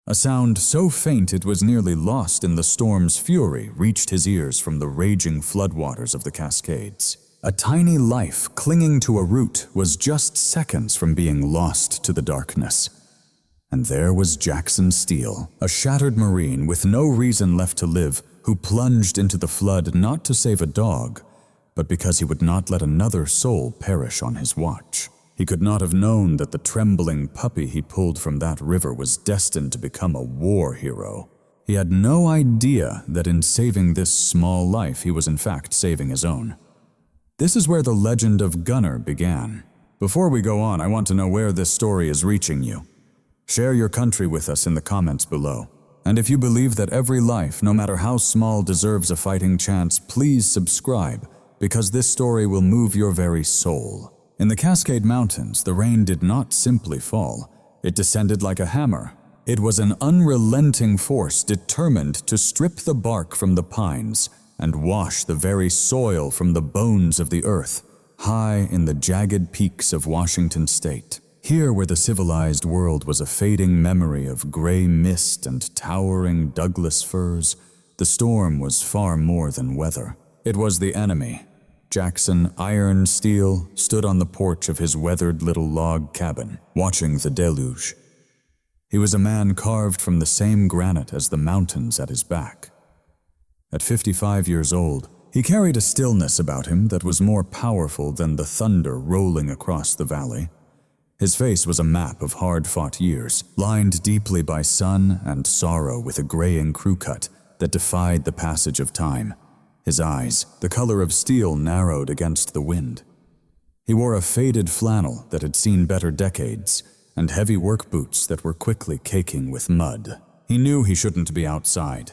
A sound so faint it was nearly lost in the storm's fury reached his ears from the raging floodwaters of the Cascades. A tiny life clinging to a root was just seconds from being lost to the darkness. And there was Jackson Steele, a shattered Marine with no reason left to live, who plunged into the flood not to save a dog, but because he would not let another soul perish on his watch. He could not have known that the trembling puppy he pulled from that river was destined to become a war hero. He had no idea that in saving this small life he was in fact saving his own. This is where the legend of Gunner began. Before we go on, I want to know where this story is reaching you. Share your country with us in the comments below. And if you believe that every life, no matter how small, deserves a fighting chance, please subscribe, because this story will move your very soul. In the Cascade Mountains, the rain did not simply fall. It descended like a hammer. It was an unrelenting force determined to strip the bark from the pines and wash the very soil from the bones of the earth, high in the jagged peaks of Washington State. Here where the civilized world was a fading memory of gray mist and towering Douglas firs, the storm was far more than weather. It was the enemy. Jackson Iron Steele stood on the porch of his weathered little log cabin, watching the deluge. He was a man carved from the same granite as the mountains at his back. At 55 years old, he carried a stillness about him that was more powerful than the thunder rolling across the valley. His face was a map of hard-fought years, lined deeply by sun and sorrow with a graying crew cut that defied the passage of time. His eyes, the color of steel, narrowed against the wind. He wore a faded flannel that had seen better decades, and heavy work boots that were quickly caking with mud. He knew he shouldn't be outside.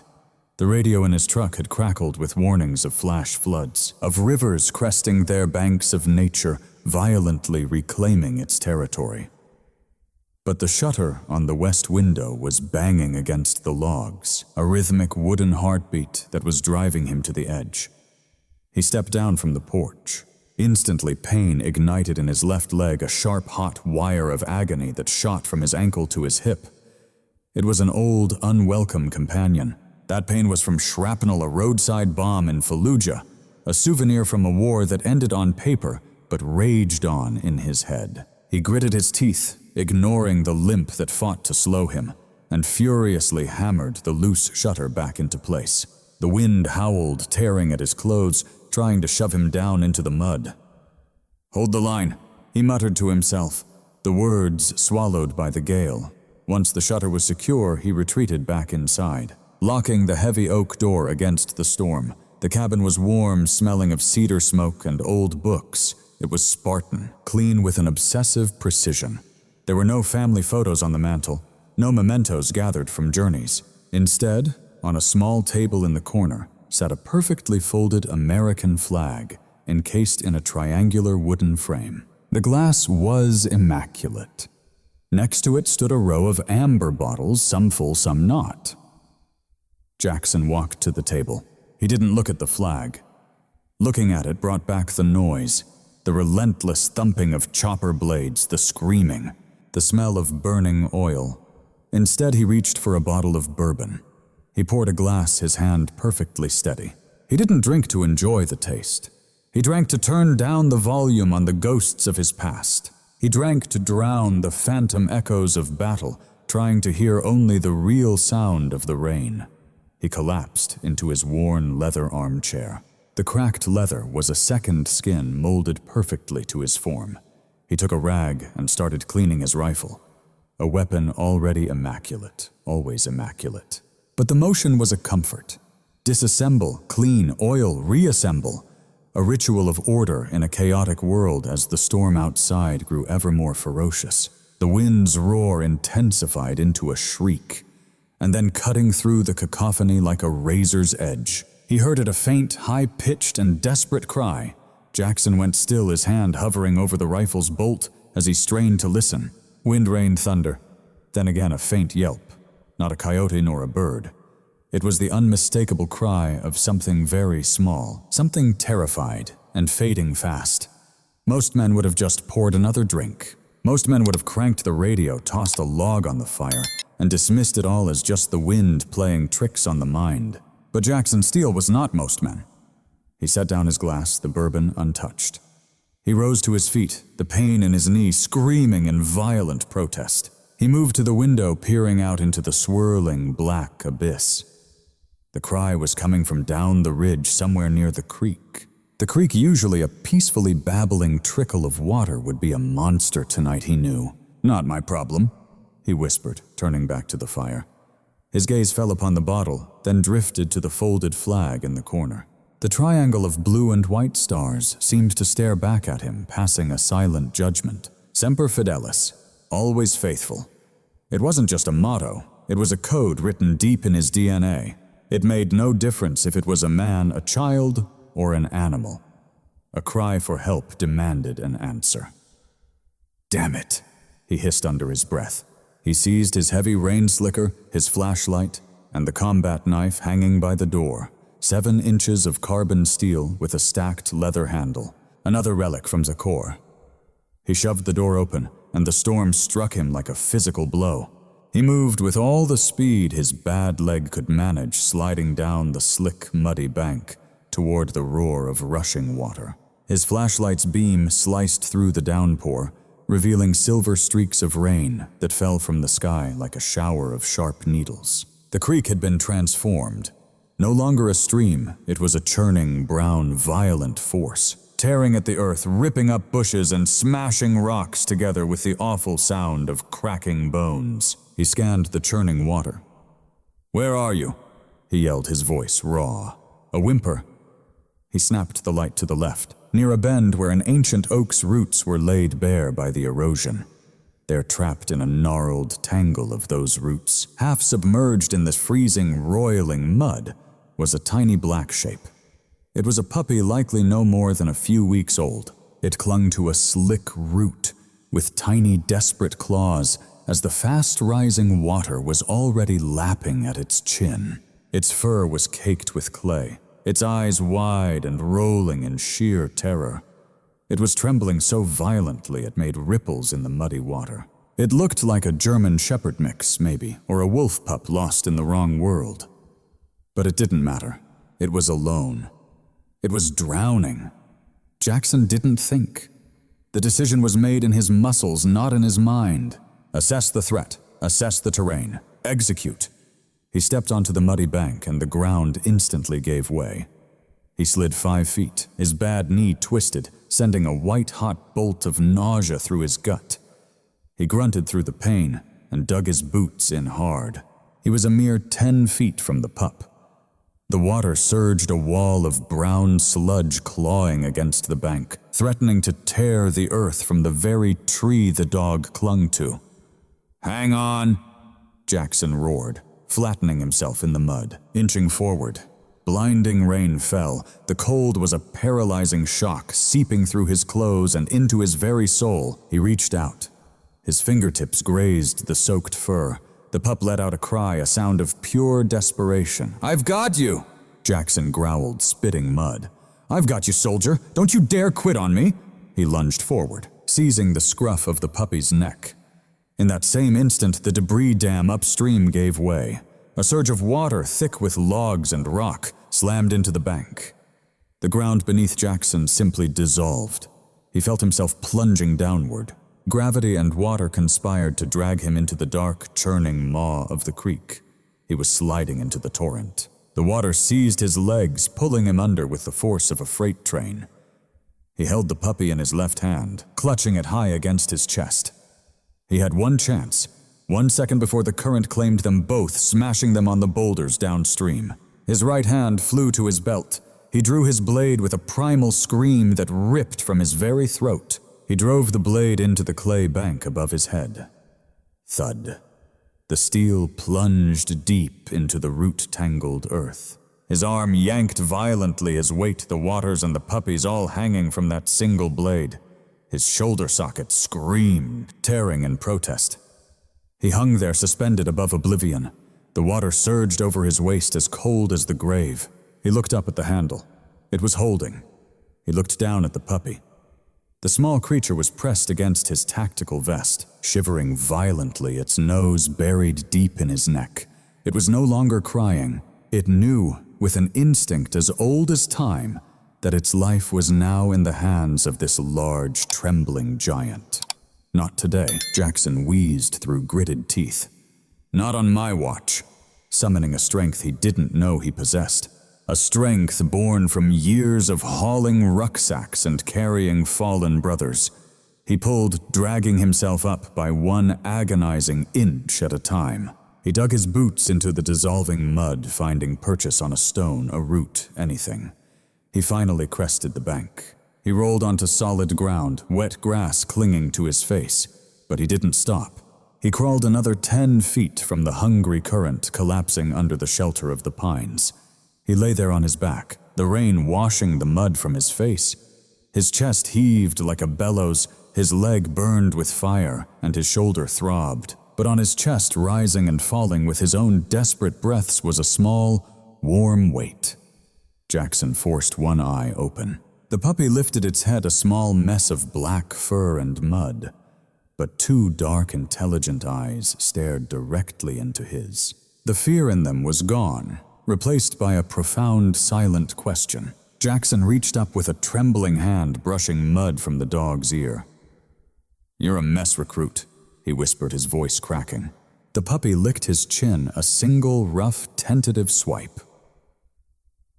The radio in his truck had crackled with warnings of flash floods, of rivers cresting their banks of nature, violently reclaiming its territory. But the shutter on the west window was banging against the logs, a rhythmic wooden heartbeat that was driving him to the edge. He stepped down from the porch. Instantly, pain ignited in his left leg, a sharp, hot wire of agony that shot from his ankle to his hip. It was an old, unwelcome companion. That pain was from shrapnel, a roadside bomb in Fallujah, a souvenir from a war that ended on paper but raged on in his head. He gritted his teeth, ignoring the limp that fought to slow him, and furiously hammered the loose shutter back into place. The wind howled, tearing at his clothes, trying to shove him down into the mud. "Hold the line," he muttered to himself, the words swallowed by the gale. Once the shutter was secure, he retreated back inside, locking the heavy oak door against the storm. The cabin was warm, smelling of cedar smoke and old books. It was Spartan, clean with an obsessive precision. There were no family photos on the mantel, no mementos gathered from journeys. Instead, on a small table in the corner, sat a perfectly folded American flag, encased in a triangular wooden frame. The glass was immaculate. Next to it stood a row of amber bottles, some full, some not. Jackson walked to the table. He didn't look at the flag. Looking at it brought back the noise, the relentless thumping of chopper blades, the screaming, the smell of burning oil. Instead, he reached for a bottle of bourbon. He poured a glass, his hand perfectly steady. He didn't drink to enjoy the taste. He drank to turn down the volume on the ghosts of his past. He drank to drown the phantom echoes of battle, trying to hear only the real sound of the rain. He collapsed into his worn leather armchair. The cracked leather was a second skin molded perfectly to his form. He took a rag and started cleaning his rifle, a weapon already immaculate, always immaculate. But the motion was a comfort. Disassemble, clean, oil, reassemble. A ritual of order in a chaotic world as the storm outside grew ever more ferocious. The wind's roar intensified into a shriek, and then cutting through the cacophony like a razor's edge. He heard it, a faint, high-pitched and desperate cry. Jackson went still, his hand hovering over the rifle's bolt as he strained to listen. Wind, rain, thunder. Then again a faint yelp. Not a coyote nor a bird. It was the unmistakable cry of something very small, something terrified and fading fast. Most men would have just poured another drink. Most men would have cranked the radio, tossed a log on the fire, and dismissed it all as just the wind playing tricks on the mind. But Jackson Steele was not most men. He set down his glass, the bourbon untouched. He rose to his feet, the pain in his knee screaming in violent protest. He moved to the window, peering out into the swirling black abyss. The cry was coming from down the ridge somewhere near the creek. The creek, usually a peacefully babbling trickle of water, would be a monster tonight, he knew. "Not my problem," he whispered, turning back to the fire. His gaze fell upon the bottle, then drifted to the folded flag in the corner. The triangle of blue and white stars seemed to stare back at him, passing a silent judgment. Semper Fidelis, always faithful. It wasn't just a motto, it was a code written deep in his DNA. It made no difference if it was a man, a child, or an animal. A cry for help demanded an answer. "Damn it," he hissed under his breath. He seized his heavy rain slicker, his flashlight, and the combat knife hanging by the door, 7 inches of carbon steel with a stacked leather handle, another relic from Zakor. He shoved the door open, and the storm struck him like a physical blow. He moved with all the speed his bad leg could manage, sliding down the slick, muddy bank toward the roar of rushing water. His flashlight's beam sliced through the downpour, revealing silver streaks of rain that fell from the sky like a shower of sharp needles. The creek had been transformed. No longer a stream, it was a churning, brown, violent force, tearing at the earth, ripping up bushes and smashing rocks together with the awful sound of cracking bones. He scanned the churning water. "Where are you?" he yelled, his voice raw. A whimper. He snapped the light to the left, near a bend where an ancient oak's roots were laid bare by the erosion. There, trapped in a gnarled tangle of those roots, half submerged in the freezing, roiling mud, was a tiny black shape. It was a puppy likely no more than a few weeks old. It clung to a slick root with tiny, desperate claws as the fast-rising water was already lapping at its chin. Its fur was caked with clay, its eyes wide and rolling in sheer terror. It was trembling so violently it made ripples in the muddy water. It looked like a German shepherd mix, maybe, or a wolf pup lost in the wrong world. But it didn't matter. It was alone. It was drowning. Jackson didn't think. The decision was made in his muscles, not in his mind. Assess the threat, assess the terrain, execute. He stepped onto the muddy bank and the ground instantly gave way. He slid 5 feet, his bad knee twisted, sending a white-hot bolt of nausea through his gut. He grunted through the pain and dug his boots in hard. He was a mere 10 feet from the pup. The water surged, a wall of brown sludge clawing against the bank, threatening to tear the earth from the very tree the dog clung to. "Hang on," Jackson roared, flattening himself in the mud, inching forward. Blinding rain fell. The cold was a paralyzing shock, seeping through his clothes and into his very soul. He reached out. His fingertips grazed the soaked fur. The pup let out a cry, a sound of pure desperation. "I've got you!" Jackson growled, spitting mud. "I've got you, soldier! Don't you dare quit on me!" He lunged forward, seizing the scruff of the puppy's neck. In that same instant, the debris dam upstream gave way. A surge of water, thick with logs and rock, slammed into the bank. The ground beneath Jackson simply dissolved. He felt himself plunging downward. Gravity and water conspired to drag him into the dark, churning maw of the creek. He was sliding into the torrent. The water seized his legs, pulling him under with the force of a freight train. He held the puppy in his left hand, clutching it high against his chest. He had one chance, 1 second before the current claimed them both, smashing them on the boulders downstream. His right hand flew to his belt. He drew his blade with a primal scream that ripped from his very throat. He drove the blade into the clay bank above his head. Thud. The steel plunged deep into the root-tangled earth. His arm yanked violently, his weight, the waters, and the puppies all hanging from that single blade. His shoulder socket screamed, tearing in protest. He hung there suspended above oblivion. The water surged over his waist, as cold as the grave. He looked up at the handle. It was holding. He looked down at the puppy. The small creature was pressed against his tactical vest, shivering violently, its nose buried deep in his neck. It was no longer crying. It knew, with an instinct as old as time, that its life was now in the hands of this large, trembling giant. Not today, Jackson wheezed through gritted teeth. Not on my watch. Summoning a strength he didn't know he possessed. A strength born from years of hauling rucksacks and carrying fallen brothers. He pulled, dragging himself up by one agonizing inch at a time. He dug his boots into the dissolving mud, finding purchase on a stone, a root, anything. He finally crested the bank. He rolled onto solid ground, wet grass clinging to his face, but he didn't stop. He crawled another 10 feet from the hungry current collapsing under the shelter of the pines. He lay there on his back, the rain washing the mud from his face. His chest heaved like a bellows, his leg burned with fire, and his shoulder throbbed. But on his chest, rising and falling with his own desperate breaths, was a small, warm weight. Jackson forced one eye open. The puppy lifted its head, a small mess of black fur and mud. But 2 dark, intelligent eyes stared directly into his. The fear in them was gone, replaced by a profound, silent question. Jackson reached up with a trembling hand, brushing mud from the dog's ear. "You're a mess, recruit," he whispered, his voice cracking. The puppy licked his chin, a single, rough, tentative swipe.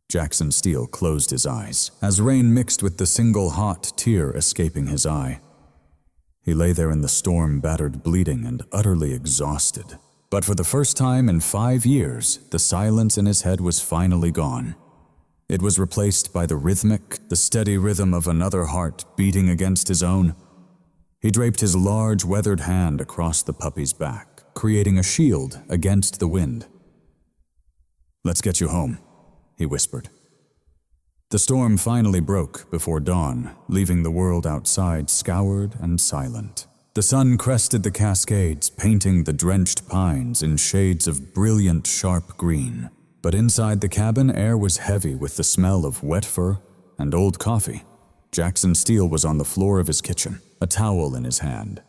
Jackson Steele closed his eyes, as rain mixed with the single hot tear escaping his eye. He lay there in the storm, battered, bleeding, and utterly exhausted. But for the first time in 5 years, the silence in his head was finally gone. It was replaced by the steady rhythm of another heart beating against his own. He draped his large, weathered hand across the puppy's back, creating a shield against the wind. "Let's get you home," he whispered. The storm finally broke before dawn, leaving the world outside scoured and silent. The sun crested the Cascades, painting the drenched pines in shades of brilliant, sharp green. But inside the cabin, air was heavy with the smell of wet fur and old coffee. Jackson Steele was on the floor of his kitchen, a towel in his hand.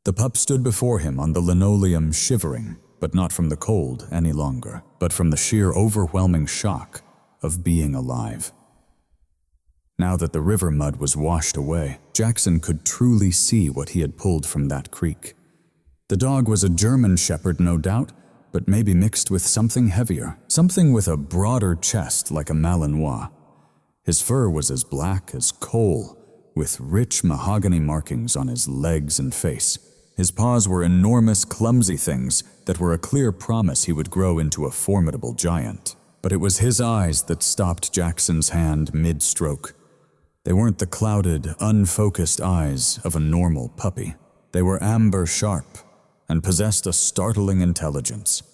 The pup stood before him on the linoleum, shivering, but not from the cold any longer, but from the sheer overwhelming shock of being alive. Now that the river mud was washed away, Jackson could truly see what he had pulled from that creek. The dog was a German shepherd, no doubt, but maybe mixed with something heavier, something with a broader chest like a Malinois. His fur was as black as coal, with rich mahogany markings on his legs and face. His paws were enormous, clumsy things that were a clear promise he would grow into a formidable giant. But it was his eyes that stopped Jackson's hand mid-stroke. They weren't the clouded, unfocused eyes of a normal puppy. They were amber sharp and possessed a startling intelligence.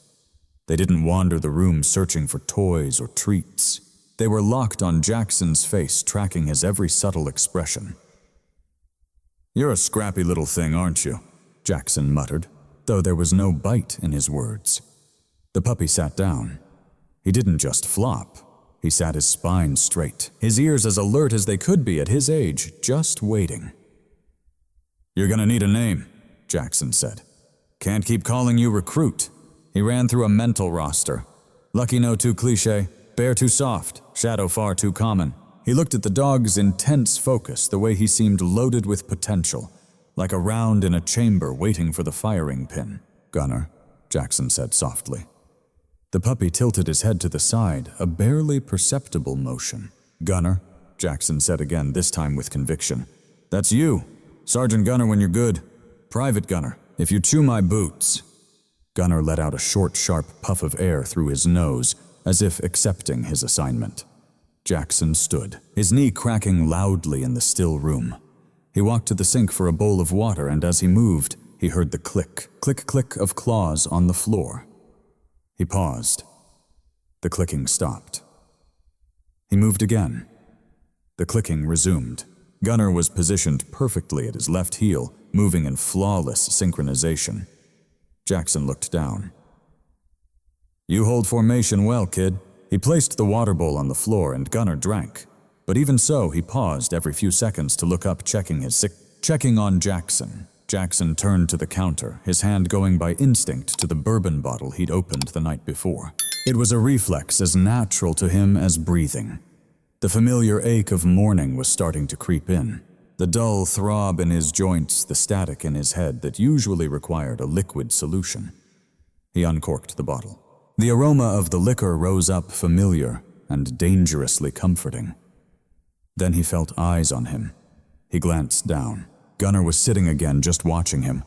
They didn't wander the room searching for toys or treats. They were locked on Jackson's face, tracking his every subtle expression. "You're a scrappy little thing, aren't you?" Jackson muttered, though there was no bite in his words. The puppy sat down. He didn't just flop. He sat his spine straight, his ears as alert as they could be at his age, just waiting. "You're gonna need a name," Jackson said. "Can't keep calling you recruit." He ran through a mental roster. Lucky no too cliché, bear too soft, shadow far too common. He looked at the dog's intense focus, the way he seemed loaded with potential, like a round in a chamber waiting for the firing pin. "Gunner," Jackson said softly. The puppy tilted his head to the side, a barely perceptible motion. "Gunner," Jackson said again, this time with conviction. "That's you. Sergeant Gunner when you're good. Private Gunner, if you chew my boots." Gunner let out a short, sharp puff of air through his nose, as if accepting his assignment. Jackson stood, his knee cracking loudly in the still room. He walked to the sink for a bowl of water, and as he moved, he heard the click, click of claws on the floor. He paused. The clicking stopped. He moved again. The clicking resumed. Gunner was positioned perfectly at his left heel, moving in flawless synchronization. Jackson looked down. "You hold formation well, kid." He placed the water bowl on the floor and Gunner drank. But even so, he paused every few seconds to look up, checking on Jackson. Jackson turned to the counter, his hand going by instinct to the bourbon bottle he'd opened the night before. It was a reflex as natural to him as breathing. The familiar ache of morning was starting to creep in. The dull throb in his joints, the static in his head that usually required a liquid solution. He uncorked the bottle. The aroma of the liquor rose up familiar and dangerously comforting. Then he felt eyes on him. He glanced down. Gunnar was sitting again, just watching him.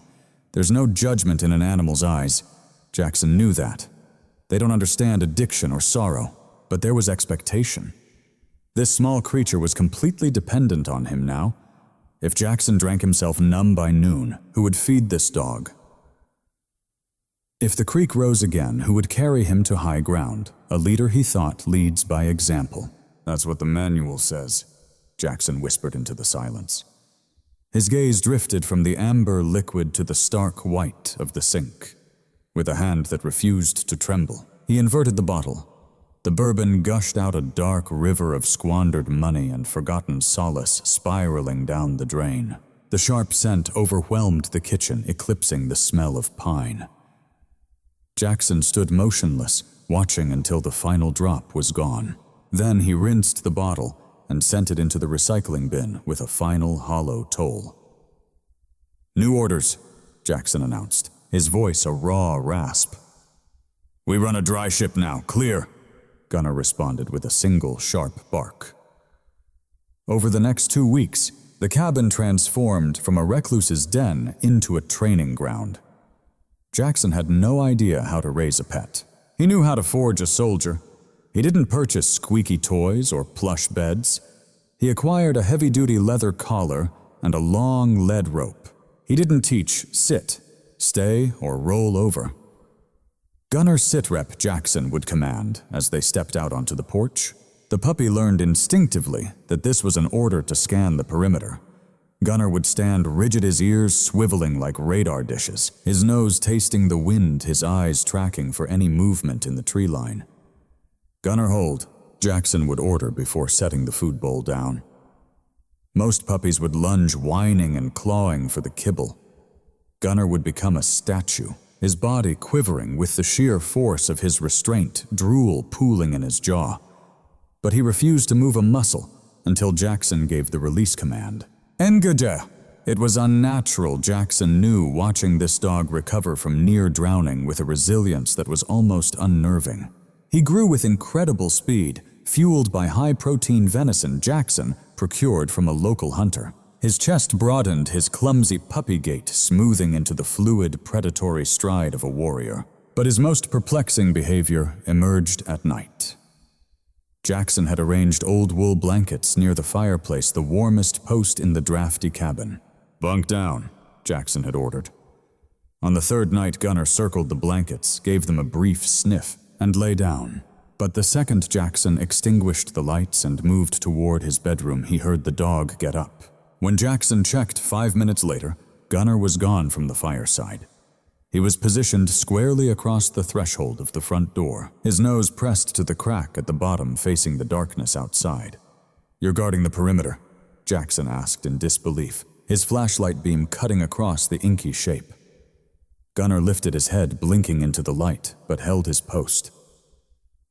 There's no judgment in an animal's eyes. Jackson knew that. They don't understand addiction or sorrow, but there was expectation. This small creature was completely dependent on him now. If Jackson drank himself numb by noon, who would feed this dog? If the creek rose again, who would carry him to high ground? A leader, he thought, leads by example. That's what the manual says, Jackson whispered into the silence. His gaze drifted from the amber liquid to the stark white of the sink. With a hand that refused to tremble, he inverted the bottle. The bourbon gushed out a dark river of squandered money and forgotten solace spiraling down the drain. The sharp scent overwhelmed the kitchen, eclipsing the smell of pine. Jackson stood motionless, watching until the final drop was gone. Then he rinsed the bottle and sent it into the recycling bin with a final hollow toll. "New orders," Jackson announced, his voice a raw rasp. "We run a dry ship now, clear," Gunnar responded with a single sharp bark. Over the next 2 weeks, the cabin transformed from a recluse's den into a training ground. Jackson had no idea how to raise a pet. He knew how to forge a soldier. He didn't purchase squeaky toys or plush beds. He acquired a heavy-duty leather collar and a long lead rope. He didn't teach sit, stay, or roll over. Gunner Sitrep Jackson would command as they stepped out onto the porch. The puppy learned instinctively that this was an order to scan the perimeter. Gunner would stand rigid, his ears swiveling like radar dishes, his nose tasting the wind, his eyes tracking for any movement in the tree line. "Gunner, hold," Jackson would order before setting the food bowl down. Most puppies would lunge whining and clawing for the kibble. Gunner would become a statue, his body quivering with the sheer force of his restraint, drool pooling in his jaw. But he refused to move a muscle until Jackson gave the release command. "Engage!" It was unnatural, Jackson knew, watching this dog recover from near drowning with a resilience that was almost unnerving. He grew with incredible speed, fueled by high-protein venison Jackson procured from a local hunter. His chest broadened, his clumsy puppy gait smoothing into the fluid, predatory stride of a warrior. But his most perplexing behavior emerged at night. Jackson had arranged old wool blankets near the fireplace, the warmest post in the drafty cabin. "Bunk down," Jackson had ordered. On the third night, Gunner circled the blankets, gave them a brief sniff, and lay down. But the second Jackson extinguished the lights and moved toward his bedroom, he heard the dog get up. When Jackson checked 5 minutes later, Gunner was gone from the fireside. He was positioned squarely across the threshold of the front door, his nose pressed to the crack at the bottom facing the darkness outside. "You're guarding the perimeter?" Jackson asked in disbelief, his flashlight beam cutting across the inky shape. Gunner lifted his head, blinking into the light, but held his post.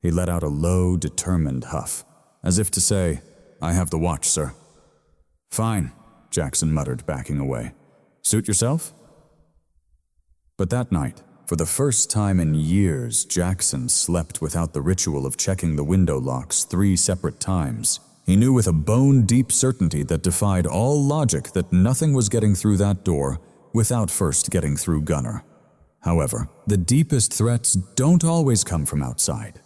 He let out a low, determined huff, as if to say, "I have the watch, sir." "Fine," Jackson muttered, backing away. "Suit yourself?" But that night, for the first time in years, Jackson slept without the ritual of checking the window locks 3 separate times. He knew with a bone-deep certainty that defied all logic that nothing was getting through that door without first getting through Gunner. However, the deepest threats don't always come from outside.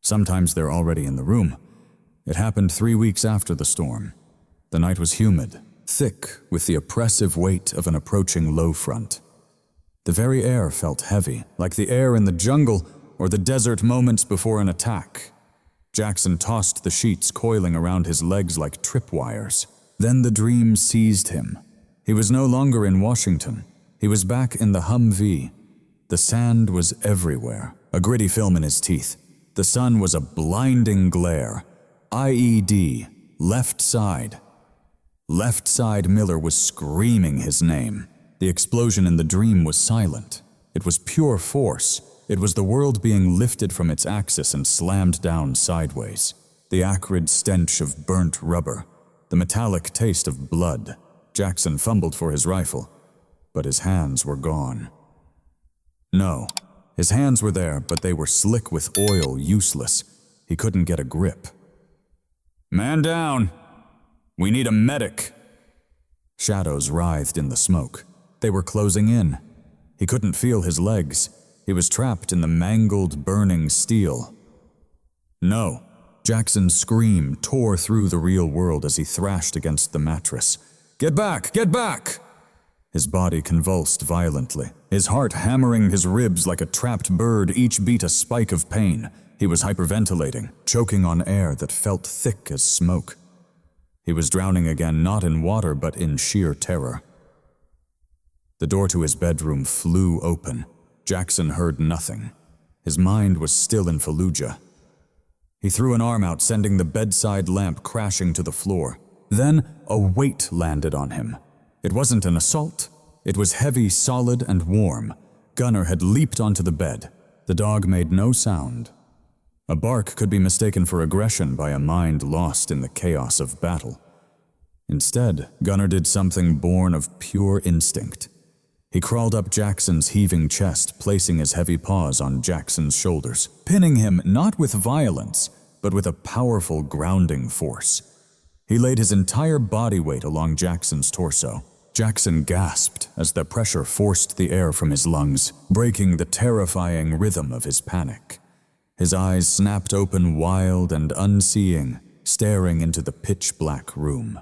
Sometimes they're already in the room. It happened 3 weeks after the storm. The night was humid, thick with the oppressive weight of an approaching low front. The very air felt heavy, like the air in the jungle or the desert moments before an attack. Jackson tossed the sheets coiling around his legs like tripwires. Then the dream seized him. He was no longer in Washington. He was back in the Humvee. The sand was everywhere, a gritty film in his teeth. The sun was a blinding glare. IED, Left side. Left side Miller was screaming his name. The explosion in the dream was silent. It was pure force. It was the world being lifted from its axis and slammed down sideways. The acrid stench of burnt rubber. The metallic taste of blood. Jackson fumbled for his rifle, but his hands were gone. No, his hands were there, but they were slick with oil, useless. He couldn't get a grip. "Man down! We need a medic!" Shadows writhed in the smoke. They were closing in. He couldn't feel his legs. He was trapped in the mangled, burning steel. No. Jackson's scream tore through the real world as he thrashed against the mattress. "Get back! Get back!" His body convulsed violently, his heart hammering his ribs like a trapped bird, each beat a spike of pain. He was hyperventilating, choking on air that felt thick as smoke. He was drowning again, not in water, but in sheer terror. The door to his bedroom flew open. Jackson heard nothing. His mind was still in Fallujah. He threw an arm out, sending the bedside lamp crashing to the floor. Then a weight landed on him. It wasn't an assault. It was heavy, solid, and warm. Gunnar had leaped onto the bed. The dog made no sound. A bark could be mistaken for aggression by a mind lost in the chaos of battle. Instead, Gunnar did something born of pure instinct. He crawled up Jackson's heaving chest, placing his heavy paws on Jackson's shoulders, pinning him not with violence, but with a powerful grounding force. He laid his entire body weight along Jackson's torso. Jackson gasped as the pressure forced the air from his lungs, breaking the terrifying rhythm of his panic. His eyes snapped open, wild and unseeing, staring into the pitch-black room.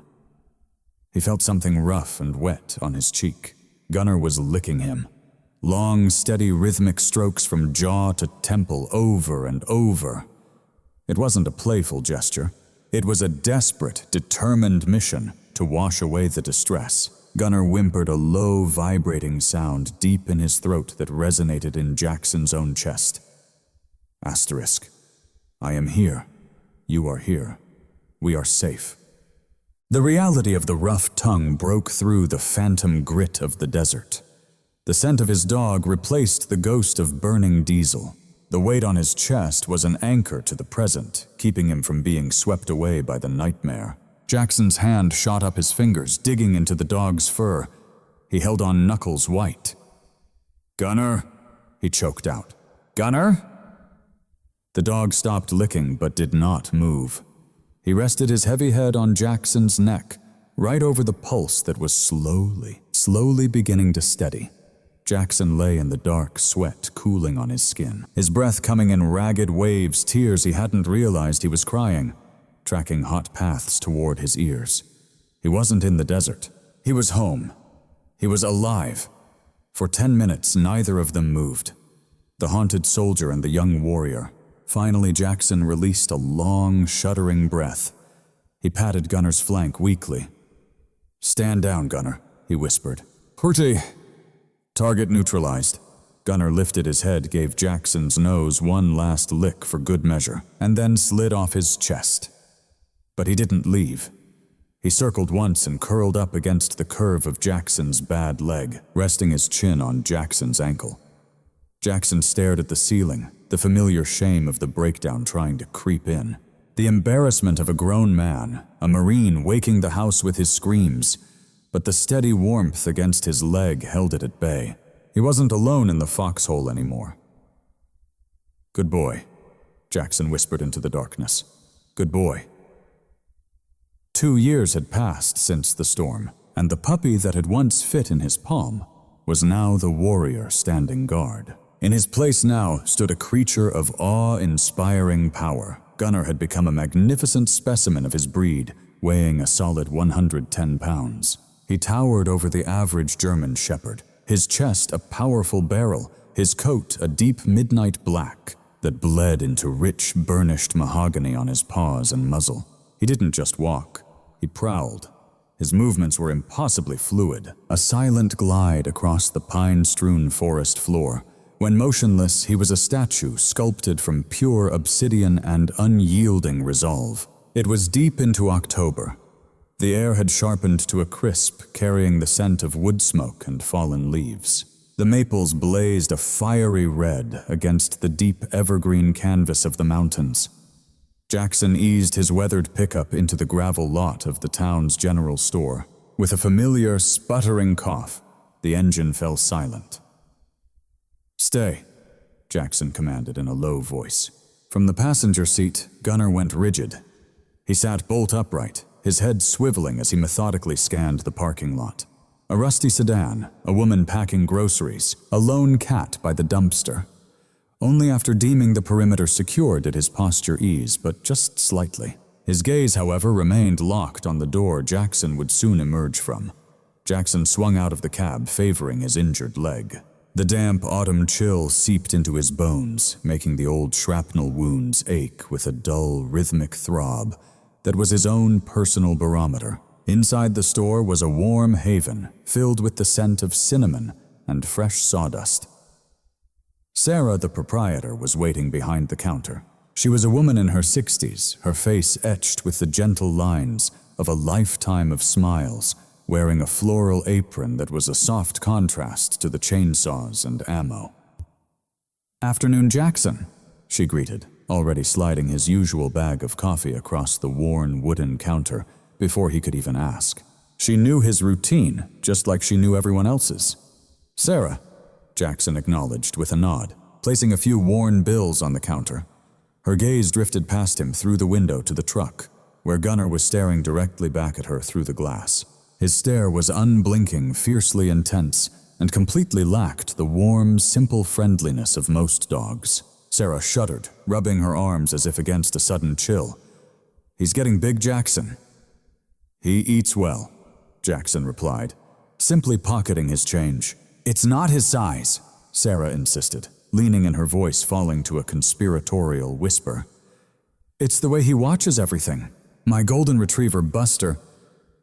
He felt something rough and wet on his cheek. Gunnar was licking him. Long, steady, rhythmic strokes from jaw to temple, over and over. It wasn't a playful gesture. It was a desperate, determined mission to wash away the distress. Gunnar whimpered a low, vibrating sound deep in his throat that resonated in Jackson's own chest. Asterisk. I am here. You are here. We are safe. The reality of the rough tongue broke through the phantom grit of the desert. The scent of his dog replaced the ghost of burning diesel. The weight on his chest was an anchor to the present, keeping him from being swept away by the nightmare. Jackson's hand shot up his fingers, digging into the dog's fur. He held on knuckles white. "Gunnar," he choked out. "Gunnar?" The dog stopped licking but did not move. He rested his heavy head on Jackson's neck, right over the pulse that was slowly beginning to steady. Jackson lay in the dark, sweat cooling on his skin, his breath coming in ragged waves, tears he hadn't realized he was crying, tracking hot paths toward his ears. He wasn't in the desert. He was home. He was alive. For 10 minutes, neither of them moved. The haunted soldier and the young warrior. Finally, Jackson released a long, shuddering breath. He patted Gunnar's flank weakly. "Stand down, Gunnar," he whispered. "Pretty. Target neutralized." Gunnar lifted his head, gave Jackson's nose one last lick for good measure, and then slid off his chest. But he didn't leave. He circled once and curled up against the curve of Jackson's bad leg, resting his chin on Jackson's ankle. Jackson stared at the ceiling, the familiar shame of the breakdown trying to creep in. The embarrassment of a grown man, a Marine waking the house with his screams, but the steady warmth against his leg held it at bay. He wasn't alone in the foxhole anymore. "Good boy," Jackson whispered into the darkness. "Good boy." 2 years had passed since the storm, and the puppy that had once fit in his palm was now the warrior standing guard. In his place now stood a creature of awe-inspiring power. Gunnar had become a magnificent specimen of his breed, weighing a solid 110 pounds. He towered over the average German shepherd, his chest a powerful barrel, his coat a deep midnight black that bled into rich, burnished mahogany on his paws and muzzle. He didn't just walk, he prowled. His movements were impossibly fluid, a silent glide across the pine-strewn forest floor. When motionless, he was a statue sculpted from pure obsidian and unyielding resolve. It was deep into October. The air had sharpened to a crisp, carrying the scent of wood smoke and fallen leaves. The maples blazed a fiery red against the deep evergreen canvas of the mountains. Jackson eased his weathered pickup into the gravel lot of the town's general store. With a familiar, sputtering cough, the engine fell silent. "Stay," Jackson commanded in a low voice. From the passenger seat, Gunnar went rigid. He sat bolt upright, his head swiveling as he methodically scanned the parking lot. A rusty sedan, a woman packing groceries, a lone cat by the dumpster. Only after deeming the perimeter secure did his posture ease, but just slightly. His gaze, however, remained locked on the door Jackson would soon emerge from. Jackson swung out of the cab, favoring his injured leg. The damp autumn chill seeped into his bones, making the old shrapnel wounds ache with a dull, rhythmic throb that was his own personal barometer. Inside the store was a warm haven filled with the scent of cinnamon and fresh sawdust. Sarah, the proprietor, was waiting behind the counter. She was a woman in her 60s, her face etched with the gentle lines of a lifetime of smiles, wearing a floral apron that was a soft contrast to the chainsaws and ammo. "Afternoon, Jackson," she greeted, already sliding his usual bag of coffee across the worn wooden counter before he could even ask. She knew his routine, just like she knew everyone else's. "Sarah," Jackson acknowledged with a nod, placing a few worn bills on the counter. Her gaze drifted past him through the window to the truck, where Gunnar was staring directly back at her through the glass. His stare was unblinking, fiercely intense, and completely lacked the warm, simple friendliness of most dogs. Sarah shuddered, rubbing her arms as if against a sudden chill. "He's getting big, Jackson." "He eats well," Jackson replied, simply pocketing his change. "It's not his size," Sarah insisted, leaning in her voice falling to a conspiratorial whisper. "It's the way he watches everything. My golden retriever, Buster,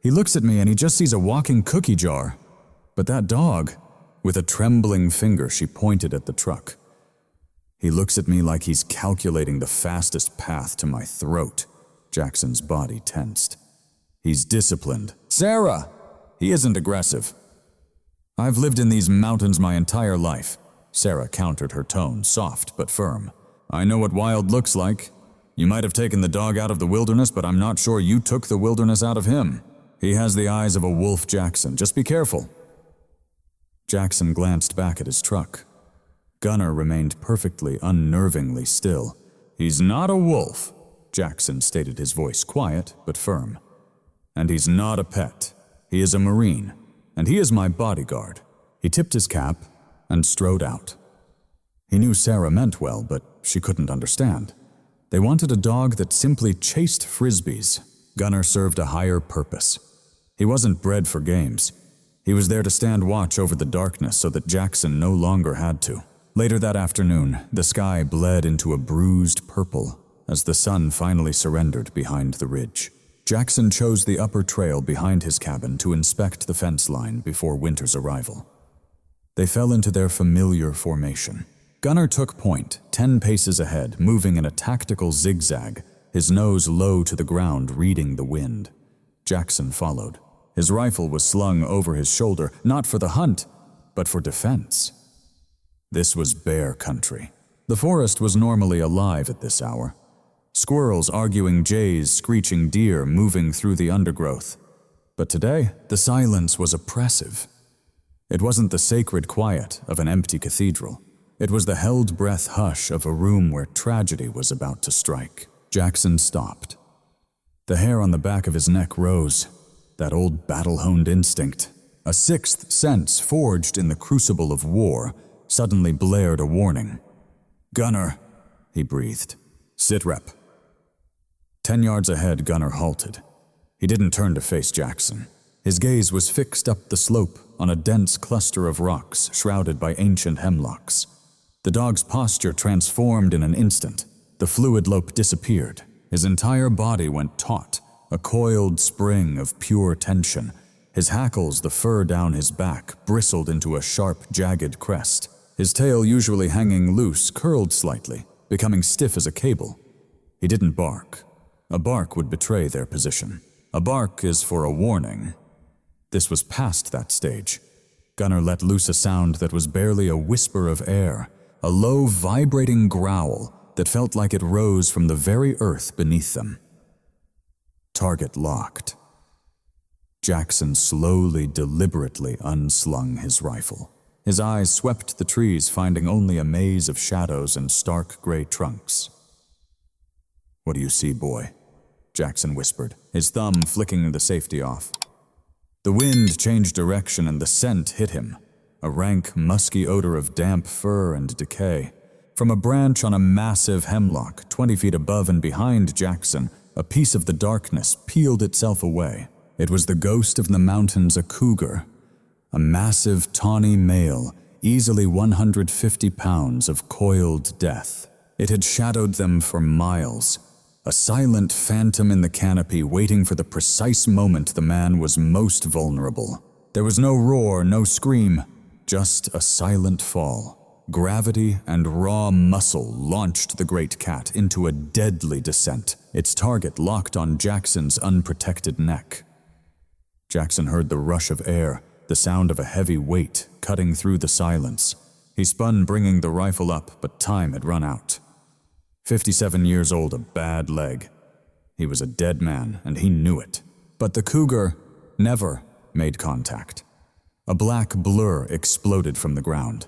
he looks at me and he just sees a walking cookie jar. But that dog," with a trembling finger she pointed at the truck, "he looks at me like he's calculating the fastest path to my throat." Jackson's body tensed. "He's disciplined." "Sarah! He isn't aggressive." "I've lived in these mountains my entire life," Sarah countered, her tone soft but firm. "I know what wild looks like. You might have taken the dog out of the wilderness, but I'm not sure you took the wilderness out of him. He has the eyes of a wolf, Jackson. Just be careful." Jackson glanced back at his truck. Gunnar remained perfectly, unnervingly still. "He's not a wolf," Jackson stated, his voice quiet but firm. "And he's not a pet. He is a Marine, and he is my bodyguard." He tipped his cap and strode out. He knew Sarah meant well, but she couldn't understand. They wanted a dog that simply chased frisbees. Gunnar served a higher purpose. He wasn't bred for games. He was there to stand watch over the darkness so that Jackson no longer had to. Later that afternoon, the sky bled into a bruised purple as the sun finally surrendered behind the ridge. Jackson chose the upper trail behind his cabin to inspect the fence line before winter's arrival. They fell into their familiar formation. Gunnar took point, 10 paces ahead, moving in a tactical zigzag, his nose low to the ground, reading the wind. Jackson followed. His rifle was slung over his shoulder, not for the hunt, but for defense. This was bear country. The forest was normally alive at this hour. Squirrels arguing jays, screeching deer moving through the undergrowth. But today, the silence was oppressive. It wasn't the sacred quiet of an empty cathedral. It was the held-breath hush of a room where tragedy was about to strike. Jackson stopped. The hair on the back of his neck rose, that old battle-honed instinct. A sixth sense forged in the crucible of war suddenly blared a warning. "Gunnar," he breathed. "Sit rep." 10 yards ahead, Gunnar halted. He didn't turn to face Jackson. His gaze was fixed up the slope on a dense cluster of rocks shrouded by ancient hemlocks. The dog's posture transformed in an instant. The fluid lope disappeared. His entire body went taut, a coiled spring of pure tension. His hackles, the fur down his back, bristled into a sharp, jagged crest. His tail, usually hanging loose, curled slightly, becoming stiff as a cable. He didn't bark. A bark would betray their position. A bark is for a warning. This was past that stage. Gunnar let loose a sound that was barely a whisper of air, a low, vibrating growl that felt like it rose from the very earth beneath them. Target locked. Jackson slowly, deliberately unslung his rifle. His eyes swept the trees, finding only a maze of shadows and stark gray trunks. "What do you see, boy?" Jackson whispered, his thumb flicking the safety off. The wind changed direction and the scent hit him, a rank, musky odor of damp fur and decay. From a branch on a massive hemlock 20 feet above and behind Jackson, a piece of the darkness peeled itself away. It was the ghost of the mountains, a cougar, a massive, tawny male, easily 150 pounds of coiled death. It had shadowed them for miles, a silent phantom in the canopy waiting for the precise moment the man was most vulnerable. There was no roar, no scream, just a silent fall. Gravity and raw muscle launched the great cat into a deadly descent, its target locked on Jackson's unprotected neck. Jackson heard the rush of air, the sound of a heavy weight cutting through the silence. He spun, bringing the rifle up, but time had run out. 57 years old, a bad leg. He was a dead man, and he knew it. But the cougar never made contact. A black blur exploded from the ground.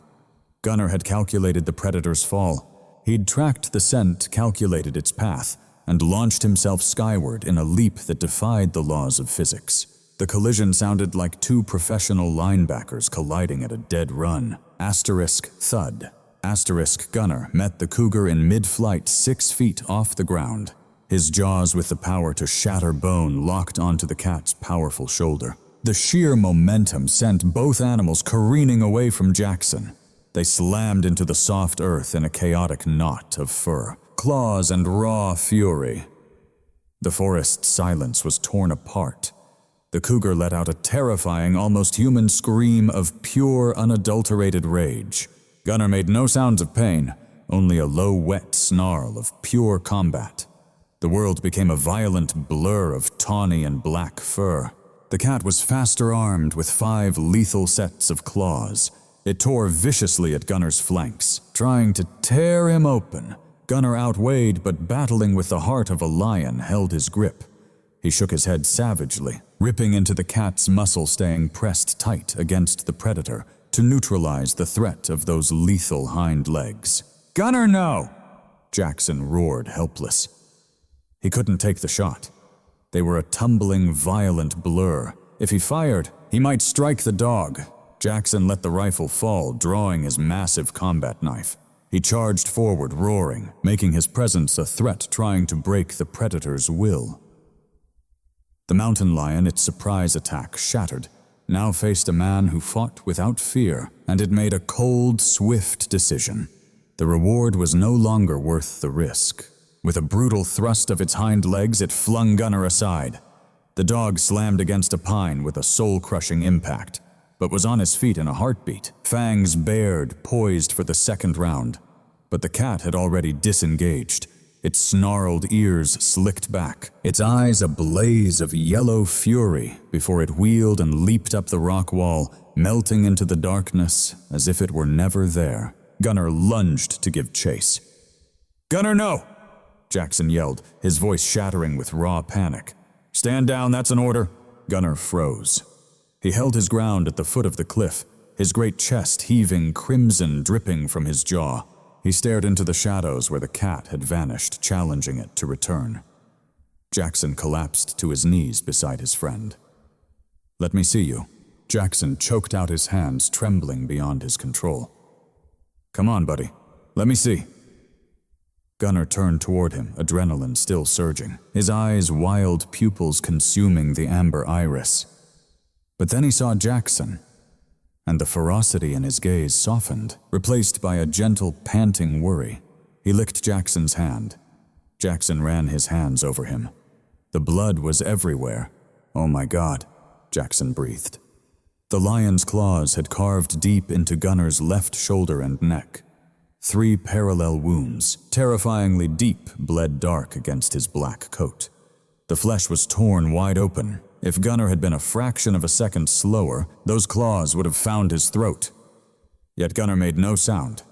Gunnar had calculated the predator's fall. He'd tracked the scent, calculated its path, and launched himself skyward in a leap that defied the laws of physics. The collision sounded like two professional linebackers colliding at a dead run. Asterisk thud. Asterisk Gunnar met the cougar in mid-flight 6 feet off the ground, his jaws with the power to shatter bone locked onto the cat's powerful shoulder. The sheer momentum sent both animals careening away from Jackson. They slammed into the soft earth in a chaotic knot of fur, claws, and raw fury. The forest's silence was torn apart. The cougar let out a terrifying, almost human scream of pure, unadulterated rage. Gunnar made no sounds of pain, only a low, wet snarl of pure combat. The world became a violent blur of tawny and black fur. The cat was faster armed with 5 lethal sets of claws. It tore viciously at Gunnar's flanks, trying to tear him open. Gunnar, outweighed but battling with the heart of a lion, held his grip. He shook his head savagely, ripping into the cat's muscle, staying pressed tight against the predator to neutralize the threat of those lethal hind legs. "Gunnar, no!" Jackson roared, helpless. He couldn't take the shot. They were a tumbling, violent blur. If he fired, he might strike the dog. Jackson let the rifle fall, drawing his massive combat knife. He charged forward, roaring, making his presence a threat, trying to break the predator's will. The mountain lion, its surprise attack shattered, now faced a man who fought without fear, and it made a cold, swift decision. The reward was no longer worth the risk. With a brutal thrust of its hind legs, it flung Gunnar aside. The dog slammed against a pine with a soul-crushing impact, but was on his feet in a heartbeat, fangs bared, poised for the second round. But the cat had already disengaged, its snarled ears slicked back, its eyes a blaze of yellow fury before it wheeled and leaped up the rock wall, melting into the darkness as if it were never there. Gunnar lunged to give chase. "Gunnar, no!" Jackson yelled, his voice shattering with raw panic. "Stand down, that's an order." Gunnar froze. He held his ground at the foot of the cliff, his great chest heaving, crimson dripping from his jaw. He stared into the shadows where the cat had vanished, challenging it to return. Jackson collapsed to his knees beside his friend. "Let me see you." Jackson choked out his hands, trembling beyond his control. "Come on, buddy. Let me see." Gunnar turned toward him, adrenaline still surging, his eyes wild pupils consuming the amber iris. But then he saw Jackson, and the ferocity in his gaze softened, replaced by a gentle, panting worry. He licked Jackson's hand. Jackson ran his hands over him. The blood was everywhere. "Oh my God," Jackson breathed. The lion's claws had carved deep into Gunnar's left shoulder and neck. 3 parallel wounds, terrifyingly deep, bled dark against his black coat. The flesh was torn wide open. If Gunnar had been a fraction of a second slower, those claws would have found his throat. Yet Gunnar made no sound.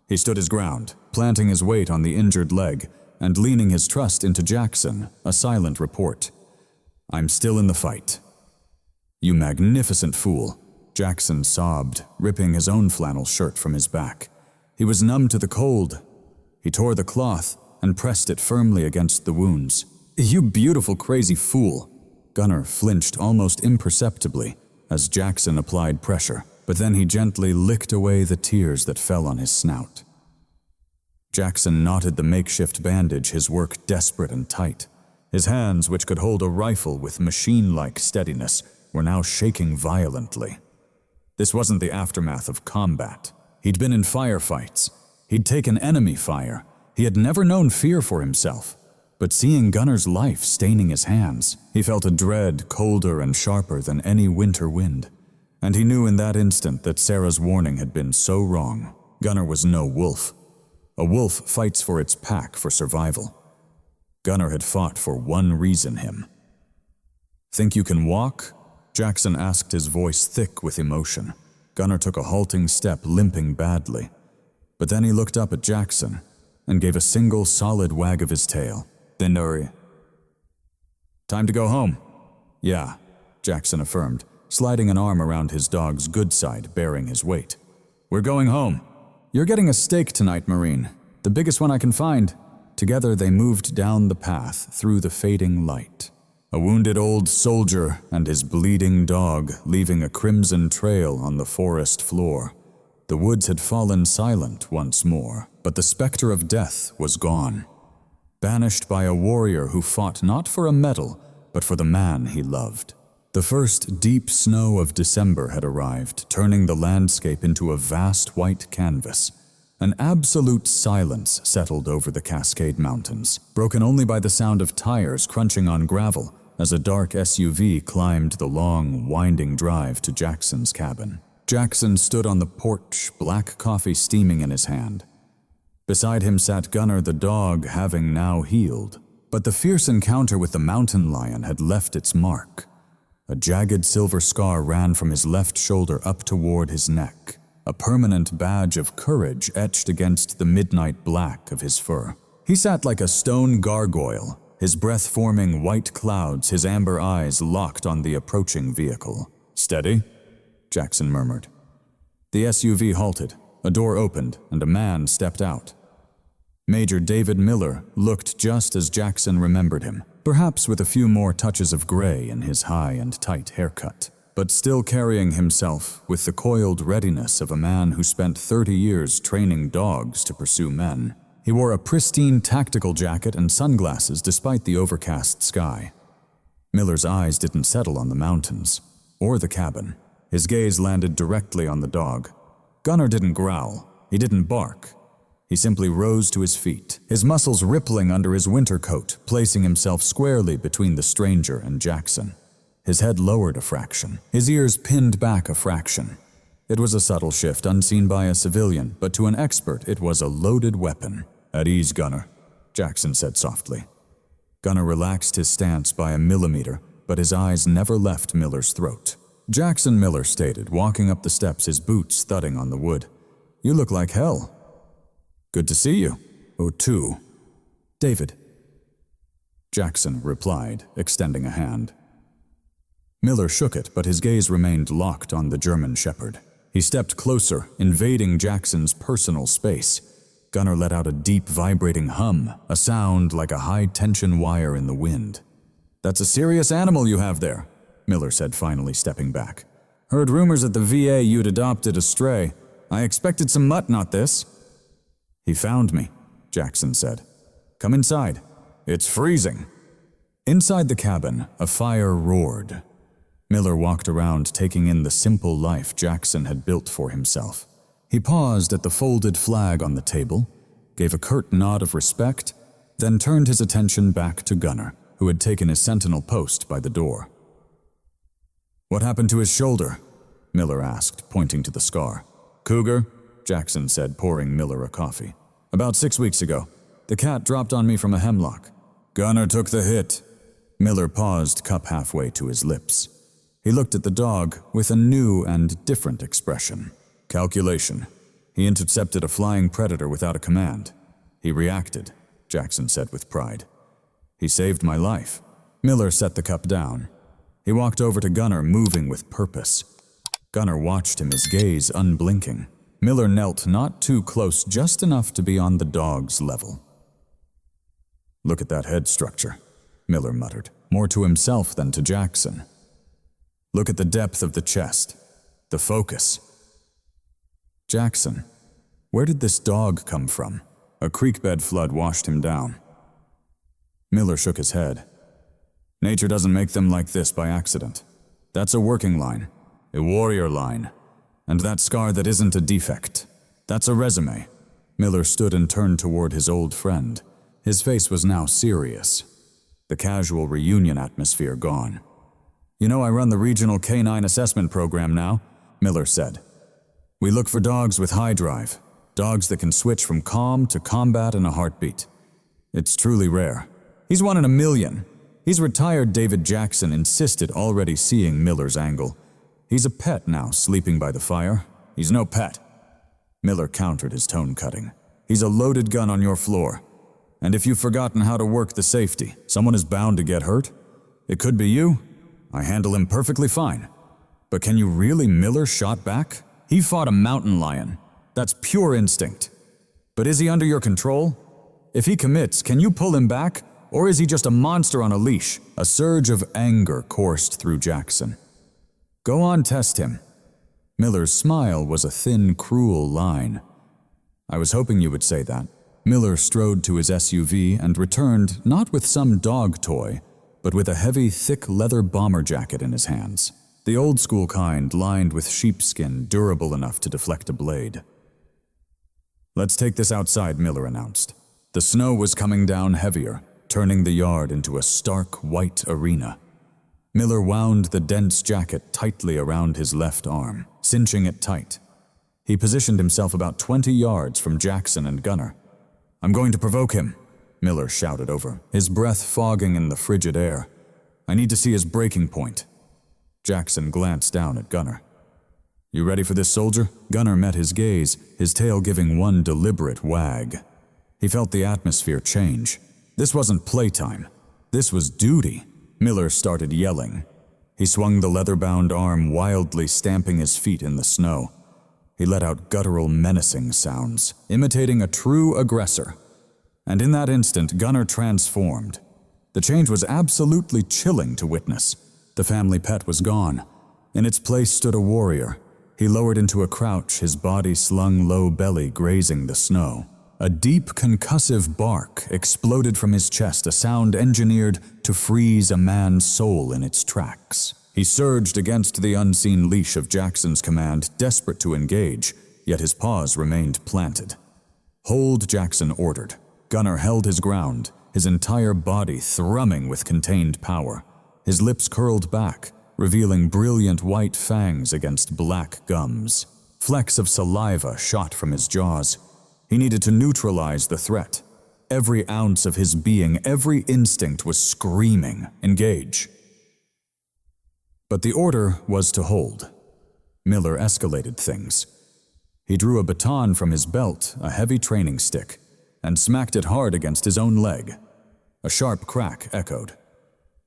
He stood his ground, planting his weight on the injured leg and leaning his trust into Jackson, a silent report. "I'm still in the fight." "You magnificent fool," Jackson sobbed, ripping his own flannel shirt from his back. He was numb to the cold. He tore the cloth and pressed it firmly against the wounds. "You beautiful crazy fool." Gunnar flinched almost imperceptibly as Jackson applied pressure, but then he gently licked away the tears that fell on his snout. Jackson knotted the makeshift bandage, his work desperate and tight. His hands, which could hold a rifle with machine-like steadiness, were now shaking violently. This wasn't the aftermath of combat. He'd been in firefights. He'd taken enemy fire. He had never known fear for himself. But seeing Gunnar's life staining his hands, he felt a dread colder and sharper than any winter wind. And he knew in that instant that Sarah's warning had been so wrong. Gunnar was no wolf. A wolf fights for its pack for survival. Gunnar had fought for one reason him. "Think you can walk?" Jackson asked, his voice thick with emotion. Gunnar took a halting step, limping badly. But then he looked up at Jackson and gave a single solid wag of his tail. "Then hurry." "Time to go home." "Yeah," Jackson affirmed, sliding an arm around his dog's good side, bearing his weight. "We're going home." "You're getting a steak tonight, Marine. The biggest one I can find." Together they moved down the path through the fading light. A wounded old soldier and his bleeding dog leaving a crimson trail on the forest floor. The woods had fallen silent once more, but the specter of death was gone. Banished by a warrior who fought not for a medal, but for the man he loved. The first deep snow of December had arrived, turning the landscape into a vast white canvas. An absolute silence settled over the Cascade Mountains, broken only by the sound of tires crunching on gravel as a dark SUV climbed the long, winding drive to Jackson's cabin. Jackson stood on the porch, black coffee steaming in his hand. Beside him sat Gunnar the dog, having now healed. But the fierce encounter with the mountain lion had left its mark. A jagged silver scar ran from his left shoulder up toward his neck, a permanent badge of courage etched against the midnight black of his fur. He sat like a stone gargoyle, his breath forming white clouds, his amber eyes locked on the approaching vehicle. "Steady," Jackson murmured. The SUV halted, a door opened, and a man stepped out. Major David Miller looked just as Jackson remembered him, perhaps with a few more touches of gray in his high and tight haircut, but still carrying himself with the coiled readiness of a man who spent 30 years training dogs to pursue men. He wore a pristine tactical jacket and sunglasses despite the overcast sky. Miller's eyes didn't settle on the mountains, or the cabin. His gaze landed directly on the dog. Gunnar didn't growl. He didn't bark. He simply rose to his feet, his muscles rippling under his winter coat, placing himself squarely between the stranger and Jackson. His head lowered a fraction, his ears pinned back a fraction. It was a subtle shift unseen by a civilian, but to an expert it was a loaded weapon. "At ease, Gunnar," Jackson said softly. Gunnar relaxed his stance by a millimeter, but his eyes never left Miller's throat. "Jackson," Miller stated, walking up the steps, his boots thudding on the wood. "You look like hell." "Good to see you." "Oh, too." "David," Jackson replied, extending a hand. Miller shook it, but his gaze remained locked on the German shepherd. He stepped closer, invading Jackson's personal space. Gunnar let out a deep, vibrating hum, a sound like a high-tension wire in the wind. "That's a serious animal you have there," Miller said, finally stepping back. "Heard rumors at the VA you'd adopted a stray. I expected some mutt, not this." "He found me," Jackson said. "Come inside." "It's freezing." Inside the cabin, a fire roared. Miller walked around, taking in the simple life Jackson had built for himself. He paused at the folded flag on the table, gave a curt nod of respect, then turned his attention back to Gunnar, who had taken his sentinel post by the door. "What happened to his shoulder?" Miller asked, pointing to the scar. "Cougar," Jackson said, pouring Miller a coffee. "About 6 weeks ago. The cat dropped on me from a hemlock." "Gunnar took the hit," Miller paused, cup halfway to his lips. He looked at the dog with a new and different expression. Calculation. He intercepted a flying predator without a command. He reacted, Jackson said with pride. He saved my life. Miller set the cup down. He walked over to Gunnar, moving with purpose. Gunnar watched him, his gaze unblinking. Miller knelt not too close, just enough to be on the dog's level. Look at that head structure, Miller muttered, more to himself than to Jackson. Look at the depth of the chest, the focus. Jackson, where did this dog come from? A creekbed flood washed him down. Miller shook his head. Nature doesn't make them like this by accident. That's a working line, a warrior line. And that scar that isn't a defect. That's a resume. Miller stood and turned toward his old friend. His face was now serious. The casual reunion atmosphere gone. You know, I run the regional canine assessment program now, Miller said. We look for dogs with high drive, dogs that can switch from calm to combat in a heartbeat. It's truly rare. He's one in a million. He's retired. David Jackson insisted, already seeing Miller's angle. He's a pet now, sleeping by the fire. He's no pet. Miller countered, his tone cutting. He's a loaded gun on your floor. And if you've forgotten how to work the safety, someone is bound to get hurt. It could be you. I handle him perfectly fine. But can you really? Miller shot back? He fought a mountain lion. That's pure instinct. But is he under your control? If he commits, can you pull him back? Or is he just a monster on a leash? A surge of anger coursed through Jackson. Go on, test him. Miller's smile was a thin, cruel line. I was hoping you would say that. Miller strode to his SUV and returned not with some dog toy, but with a heavy, thick leather bomber jacket in his hands. The old-school kind lined with sheepskin, durable enough to deflect a blade. Let's take this outside, Miller announced. The snow was coming down heavier, turning the yard into a stark white arena. Miller wound the dense jacket tightly around his left arm, cinching it tight. He positioned himself about 20 yards from Jackson and Gunnar. I'm going to provoke him, Miller shouted over, his breath fogging in the frigid air. I need to see his breaking point. Jackson glanced down at Gunnar. You ready for this, soldier? Gunnar met his gaze, his tail giving one deliberate wag. He felt the atmosphere change. This wasn't playtime. This was duty. Miller started yelling. He swung the leather-bound arm, wildly stamping his feet in the snow. He let out guttural, menacing sounds, imitating a true aggressor. And in that instant, Gunnar transformed. The change was absolutely chilling to witness. The family pet was gone. In its place stood a warrior. He lowered into a crouch, his body slung low belly, grazing the snow. A deep, concussive bark exploded from his chest, a sound engineered to freeze a man's soul in its tracks. He surged against the unseen leash of Jackson's command, desperate to engage, yet his paws remained planted. Hold, Jackson ordered. Gunnar held his ground, his entire body thrumming with contained power. His lips curled back, revealing brilliant white fangs against black gums. Flecks of saliva shot from his jaws. He needed to neutralize the threat. Every ounce of his being, every instinct was screaming, engage. But the order was to hold. Miller escalated things. He drew a baton from his belt, a heavy training stick, and smacked it hard against his own leg. A sharp crack echoed.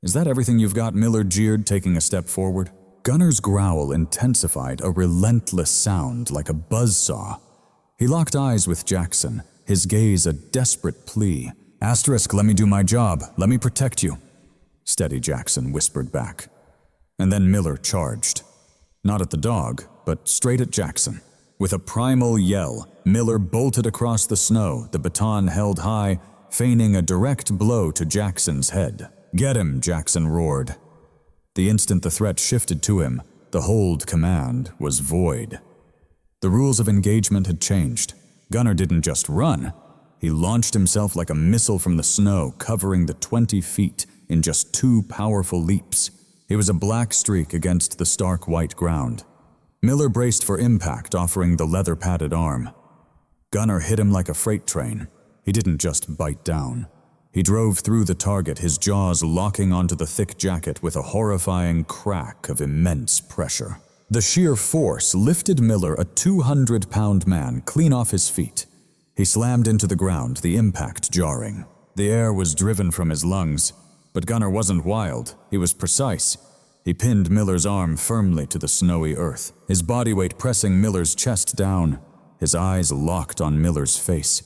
Is that everything you've got? Miller jeered, taking a step forward. Gunnar's growl intensified, a relentless sound like a buzzsaw. He locked eyes with Jackson, his gaze a desperate plea. Asterisk, let me do my job. Let me protect you. Steady, Jackson whispered back. And then Miller charged. Not at the dog, but straight at Jackson. With a primal yell, Miller bolted across the snow, the baton held high, feigning a direct blow to Jackson's head. Get him, Jackson roared. The instant the threat shifted to him, the hold command was void. The rules of engagement had changed. Gunnar didn't just run. He launched himself like a missile from the snow, covering the 20 feet in just 2 powerful leaps. He was a black streak against the stark white ground. Miller braced for impact, offering the leather-padded arm. Gunnar hit him like a freight train. He didn't just bite down. He drove through the target, his jaws locking onto the thick jacket with a horrifying crack of immense pressure. The sheer force lifted Miller, a 200-pound man, clean off his feet. He slammed into the ground, the impact jarring. The air was driven from his lungs, but Gunnar wasn't wild. He was precise. He pinned Miller's arm firmly to the snowy earth, his body weight pressing Miller's chest down, his eyes locked on Miller's face.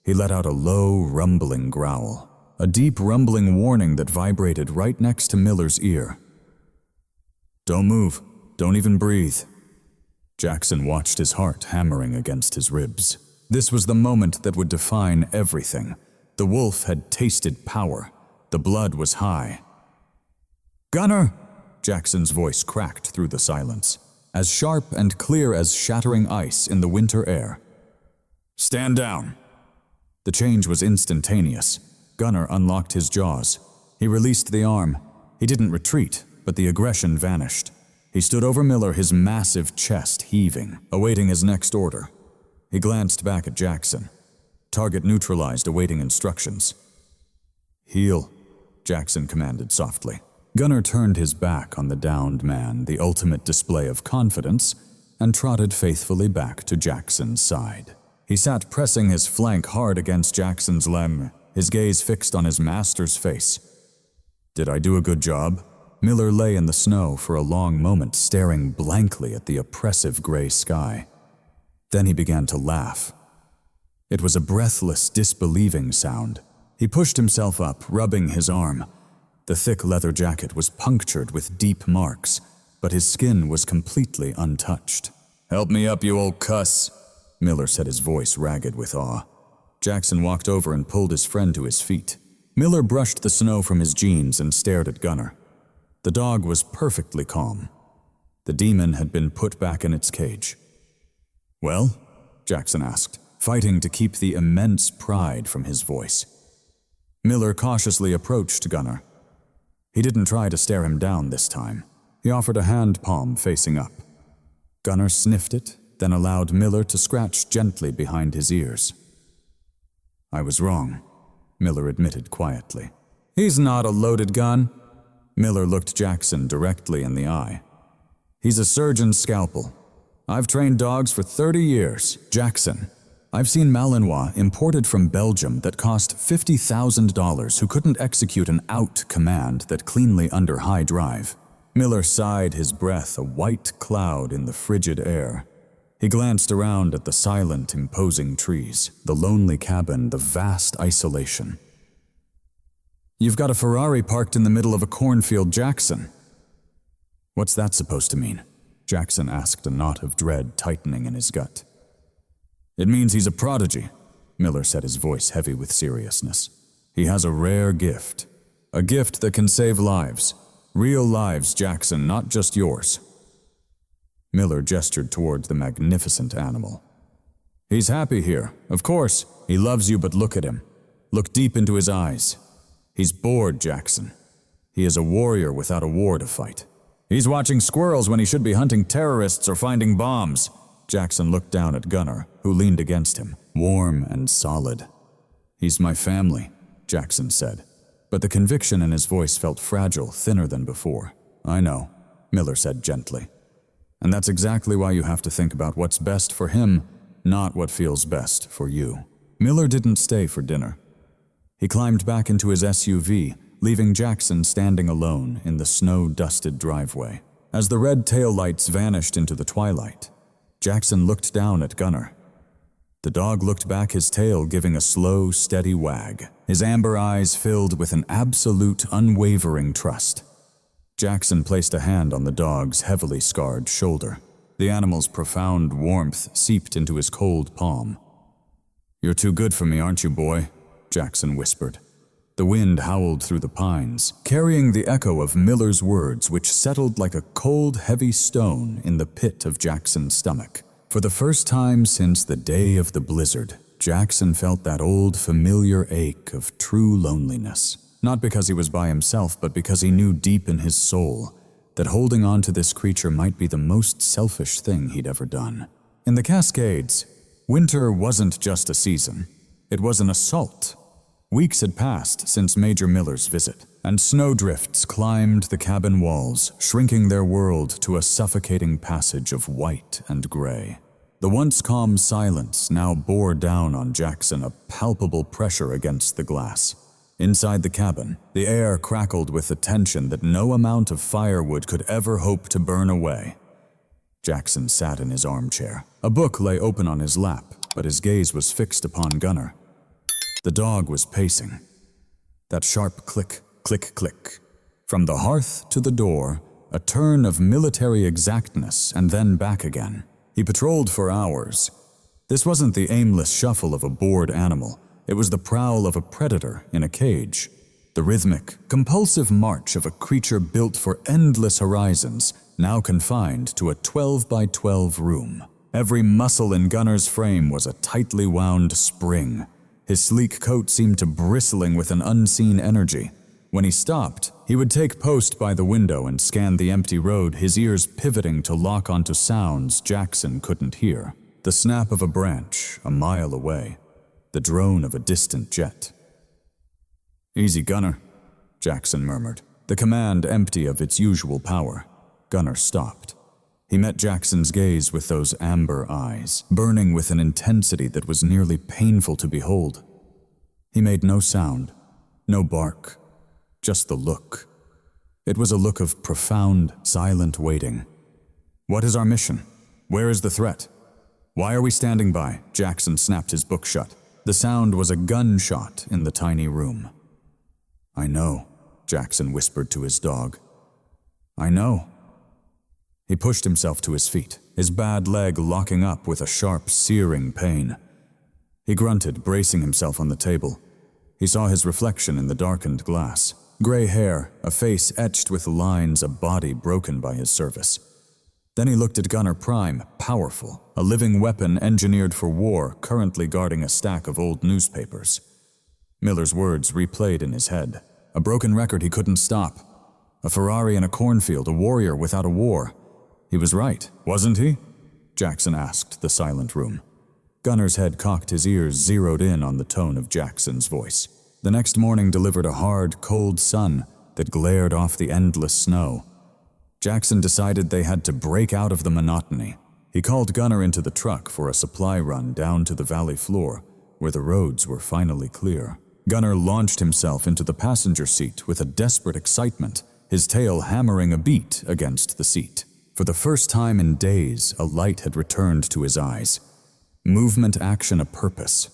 He let out a low, rumbling growl, a deep rumbling warning that vibrated right next to Miller's ear. "Don't move. Don't even breathe." Jackson watched his heart hammering against his ribs. This was the moment that would define everything. The wolf had tasted power. The blood was high. "Gunnar!" Jackson's voice cracked through the silence, as sharp and clear as shattering ice in the winter air. "Stand down." The change was instantaneous. Gunnar unlocked his jaws. He released the arm. He didn't retreat, but the aggression vanished. He stood over Miller, his massive chest heaving, awaiting his next order. He glanced back at Jackson. Target neutralized, awaiting instructions. "Heel," Jackson commanded softly. Gunnar turned his back on the downed man, the ultimate display of confidence, and trotted faithfully back to Jackson's side. He sat pressing his flank hard against Jackson's limb, his gaze fixed on his master's face. "Did I do a good job?" Miller lay in the snow for a long moment, staring blankly at the oppressive gray sky. Then he began to laugh. It was a breathless, disbelieving sound. He pushed himself up, rubbing his arm. The thick leather jacket was punctured with deep marks, but his skin was completely untouched. "Help me up, you old cuss," Miller said, his voice ragged with awe. Jackson walked over and pulled his friend to his feet. Miller brushed the snow from his jeans and stared at Gunnar. The dog was perfectly calm. The demon had been put back in its cage. "Well?" Jackson asked, fighting to keep the immense pride from his voice. Miller cautiously approached Gunnar. He didn't try to stare him down this time. He offered a hand palm facing up. Gunnar sniffed it, then allowed Miller to scratch gently behind his ears. "I was wrong," Miller admitted quietly. "He's not a loaded gun." Miller looked Jackson directly in the eye. "He's a surgeon's scalpel. I've trained dogs for 30 years. Jackson, I've seen Malinois imported from Belgium that cost $50,000 who couldn't execute an out command that cleanly under high drive." Miller sighed, his breath a white cloud in the frigid air. He glanced around at the silent, imposing trees, the lonely cabin, the vast isolation. "You've got a Ferrari parked in the middle of a cornfield, Jackson." "What's that supposed to mean?" Jackson asked, a knot of dread tightening in his gut. "It means he's a prodigy," Miller said, his voice heavy with seriousness. "He has a rare gift. A gift that can save lives. Real lives, Jackson, not just yours." Miller gestured toward the magnificent animal. "He's happy here, of course. He loves you, but look at him. Look deep into his eyes. He's bored, Jackson. He is a warrior without a war to fight. He's watching squirrels when he should be hunting terrorists or finding bombs." Jackson looked down at Gunnar, who leaned against him, warm and solid. "He's my family," Jackson said, but the conviction in his voice felt fragile, thinner than before. "I know," Miller said gently. "And that's exactly why you have to think about what's best for him, not what feels best for you." Miller didn't stay for dinner. He climbed back into his SUV, leaving Jackson standing alone in the snow-dusted driveway. As the red taillights vanished into the twilight, Jackson looked down at Gunnar. The dog looked back, his tail giving a slow, steady wag, his amber eyes filled with an absolute, unwavering trust. Jackson placed a hand on the dog's heavily scarred shoulder. The animal's profound warmth seeped into his cold palm. "You're too good for me, aren't you, boy?" Jackson whispered. The wind howled through the pines, carrying the echo of Miller's words, which settled like a cold, heavy stone in the pit of Jackson's stomach. For the first time since the day of the blizzard, Jackson felt that old familiar ache of true loneliness. Not because he was by himself, but because he knew deep in his soul that holding on to this creature might be the most selfish thing he'd ever done. In the Cascades, winter wasn't just a season. It was an assault. Weeks had passed since Major Miller's visit, and snowdrifts climbed the cabin walls, shrinking their world to a suffocating passage of white and gray. The once calm silence now bore down on Jackson, a palpable pressure against the glass. Inside the cabin, the air crackled with a tension that no amount of firewood could ever hope to burn away. Jackson sat in his armchair. A book lay open on his lap, but his gaze was fixed upon Gunnar. The dog was pacing. That sharp click, click, click. From the hearth to the door, a turn of military exactness and then back again. He patrolled for hours. This wasn't the aimless shuffle of a bored animal. It was the prowl of a predator in a cage. The rhythmic, compulsive march of a creature built for endless horizons, now confined to a 12-by-12 room. Every muscle in Gunnar's frame was a tightly wound spring. His sleek coat seemed to bristling with an unseen energy. When he stopped, he would take post by the window and scan the empty road, his ears pivoting to lock onto sounds Jackson couldn't hear. The snap of a branch a mile away. The drone of a distant jet. "Easy, Gunnar," Jackson murmured, the command empty of its usual power. Gunnar stopped. He met Jackson's gaze with those amber eyes, burning with an intensity that was nearly painful to behold. He made no sound, no bark, just the look. It was a look of profound, silent waiting. "What is our mission? Where is the threat? Why are we standing by?" Jackson snapped his book shut. The sound was a gunshot in the tiny room. "I know," Jackson whispered to his dog. "I know." He pushed himself to his feet, his bad leg locking up with a sharp, searing pain. He grunted, bracing himself on the table. He saw his reflection in the darkened glass. Gray hair, a face etched with lines, a body broken by his service. Then he looked at Gunnar Prime, powerful, a living weapon engineered for war, currently guarding a stack of old newspapers. Miller's words replayed in his head. A broken record he couldn't stop. A Ferrari in a cornfield, a warrior without a war. He was right, wasn't he? Jackson asked the silent room. Gunnar's head cocked, his ears zeroed in on the tone of Jackson's voice. The next morning delivered a hard, cold sun that glared off the endless snow. Jackson decided they had to break out of the monotony. He called Gunnar into the truck for a supply run down to the valley floor, where the roads were finally clear. Gunnar launched himself into the passenger seat with a desperate excitement, his tail hammering a beat against the seat. For the first time in days, a light had returned to his eyes. Movement, action, a purpose.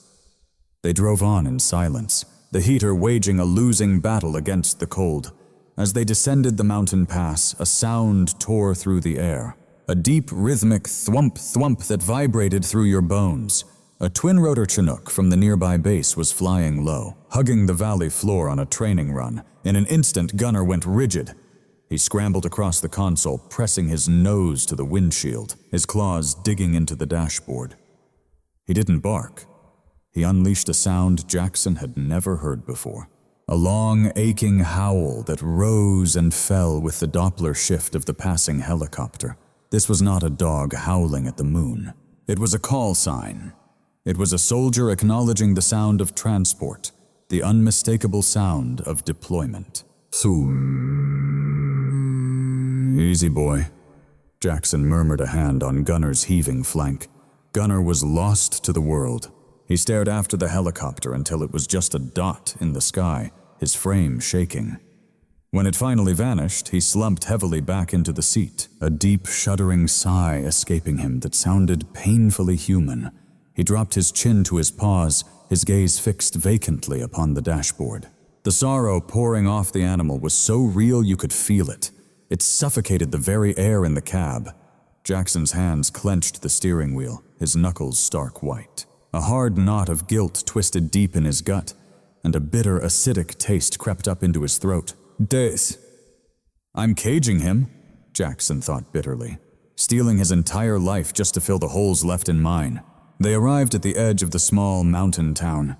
They drove on in silence, the heater waging a losing battle against the cold. As they descended the mountain pass, a sound tore through the air. A deep, rhythmic thwump-thwump that vibrated through your bones. A twin-rotor Chinook from the nearby base was flying low, hugging the valley floor on a training run. In an instant, Gunnar went rigid. He scrambled across the console, pressing his nose to the windshield, his claws digging into the dashboard. He didn't bark. He unleashed a sound Jackson had never heard before. A long, aching howl that rose and fell with the Doppler shift of the passing helicopter. This was not a dog howling at the moon. It was a call sign. It was a soldier acknowledging the sound of transport, the unmistakable sound of deployment. "Easy, boy," Jackson murmured, a hand on Gunnar's heaving flank. Gunnar was lost to the world. He stared after the helicopter until it was just a dot in the sky, his frame shaking. When it finally vanished, he slumped heavily back into the seat, a deep, shuddering sigh escaping him that sounded painfully human. He dropped his chin to his paws, his gaze fixed vacantly upon the dashboard. The sorrow pouring off the animal was so real you could feel it. It suffocated the very air in the cab. Jackson's hands clenched the steering wheel, his knuckles stark white. A hard knot of guilt twisted deep in his gut, and a bitter, acidic taste crept up into his throat. Death. I'm caging him, Jackson thought bitterly, stealing his entire life just to fill the holes left in mine. They arrived at the edge of the small mountain town.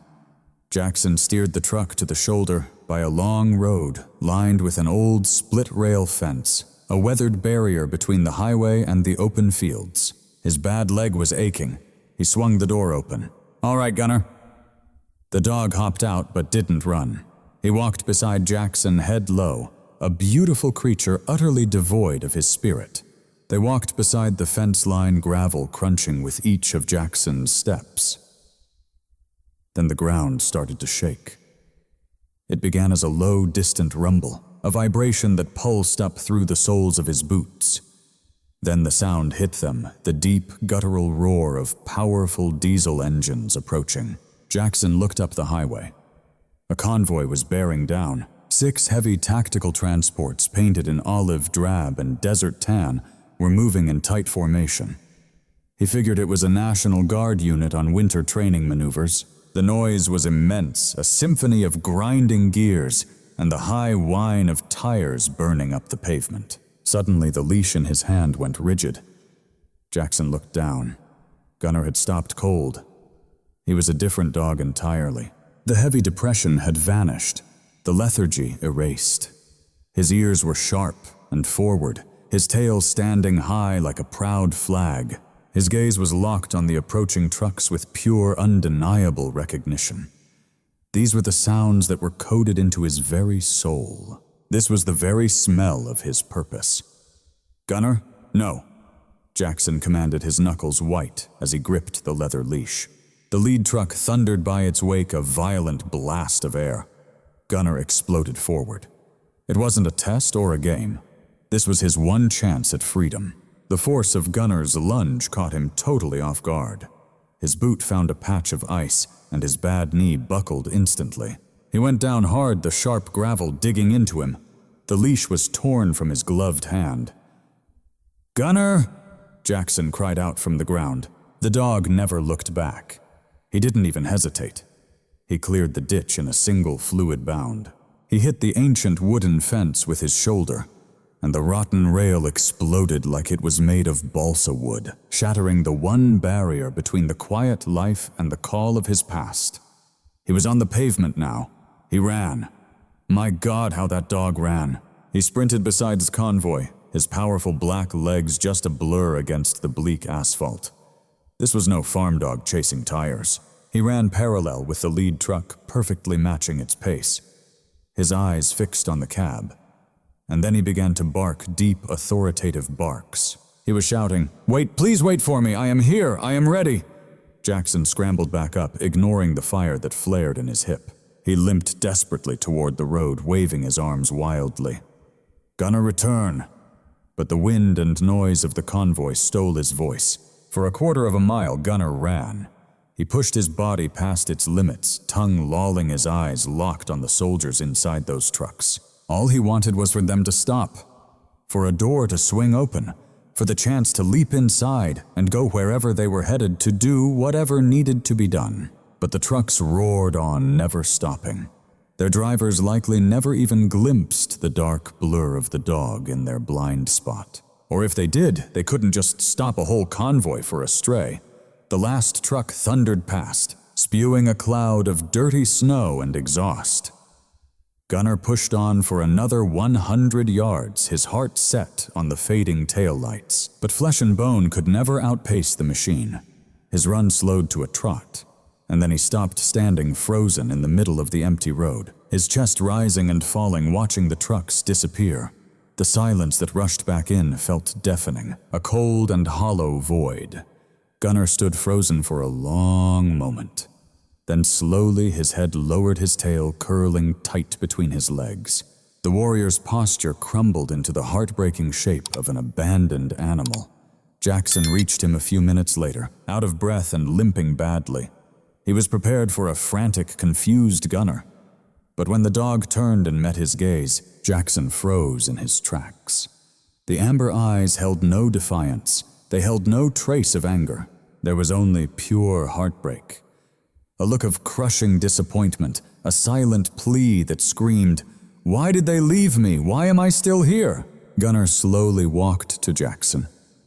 Jackson steered the truck to the shoulder by a long road lined with an old split-rail fence, a weathered barrier between the highway and the open fields. His bad leg was aching. He swung the door open. "All right, Gunnar." The dog hopped out but didn't run. He walked beside Jackson head low, a beautiful creature utterly devoid of his spirit. They walked beside the fence-line gravel crunching with each of Jackson's steps. Then the ground started to shake. It began as a low, distant rumble, a vibration that pulsed up through the soles of his boots. Then the sound hit them, the deep, guttural roar of powerful diesel engines approaching. Jackson looked up the highway. A convoy was bearing down. 6 heavy tactical transports painted in olive drab and desert tan were moving in tight formation. He figured it was a National Guard unit on winter training maneuvers. The noise was immense, a symphony of grinding gears and the high whine of tires burning up the pavement. Suddenly, the leash in his hand went rigid. Jackson looked down. Gunnar had stopped cold. He was a different dog entirely. The heavy depression had vanished, the lethargy erased. His ears were sharp and forward, his tail standing high like a proud flag. His gaze was locked on the approaching trucks with pure, undeniable recognition. These were the sounds that were coded into his very soul. This was the very smell of his purpose. "Gunnar, no," Jackson commanded, his knuckles white as he gripped the leather leash. The lead truck thundered by its wake, a violent blast of air. Gunnar exploded forward. It wasn't a test or a game. This was his one chance at freedom. The force of Gunnar's lunge caught him totally off guard. His boot found a patch of ice, and his bad knee buckled instantly. He went down hard, the sharp gravel digging into him. The leash was torn from his gloved hand. "Gunnar!" Jackson cried out from the ground. The dog never looked back. He didn't even hesitate. He cleared the ditch in a single fluid bound. He hit the ancient wooden fence with his shoulder, and the rotten rail exploded like it was made of balsa wood, shattering the one barrier between the quiet life and the call of his past. He was on the pavement now. He ran. My God, how that dog ran. He sprinted beside his convoy, his powerful black legs just a blur against the bleak asphalt. This was no farm dog chasing tires. He ran parallel with the lead truck, perfectly matching its pace, his eyes fixed on the cab. And then he began to bark deep, authoritative barks. He was shouting, "Wait, please wait for me, I am here, I am ready." Jackson scrambled back up, ignoring the fire that flared in his hip. He limped desperately toward the road, waving his arms wildly. "Gunnar, return." But the wind and noise of the convoy stole his voice. For a quarter of a mile, Gunnar ran. He pushed his body past its limits, tongue lolling, his eyes locked on the soldiers inside those trucks. All he wanted was for them to stop, for a door to swing open, for the chance to leap inside and go wherever they were headed, to do whatever needed to be done. But the trucks roared on, never stopping. Their drivers likely never even glimpsed the dark blur of the dog in their blind spot. Or if they did, they couldn't just stop a whole convoy for a stray. The last truck thundered past, spewing a cloud of dirty snow and exhaust. Gunnar pushed on for another 100 yards, his heart set on the fading taillights. But flesh and bone could never outpace the machine. His run slowed to a trot, and then he stopped, standing frozen in the middle of the empty road, his chest rising and falling, watching the trucks disappear. The silence that rushed back in felt deafening, a cold and hollow void. Gunnar stood frozen for a long moment. Then slowly his head lowered, his tail curling tight between his legs. The warrior's posture crumbled into the heartbreaking shape of an abandoned animal. Jackson reached him a few minutes later, out of breath and limping badly. He was prepared for a frantic, confused Gunnar. But when the dog turned and met his gaze, Jackson froze in his tracks. The amber eyes held no defiance. They held no trace of anger. There was only pure heartbreak. A look of crushing disappointment, a silent plea that screamed, "Why did they leave me? Why am I still here?" Gunnar slowly walked to Jackson,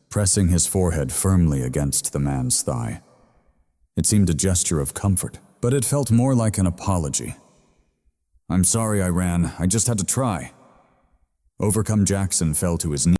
pressing his forehead firmly against the man's thigh. It seemed a gesture of comfort, but it felt more like an apology. "I'm sorry I ran. I just had to try." Overcome, Jackson fell to his knees.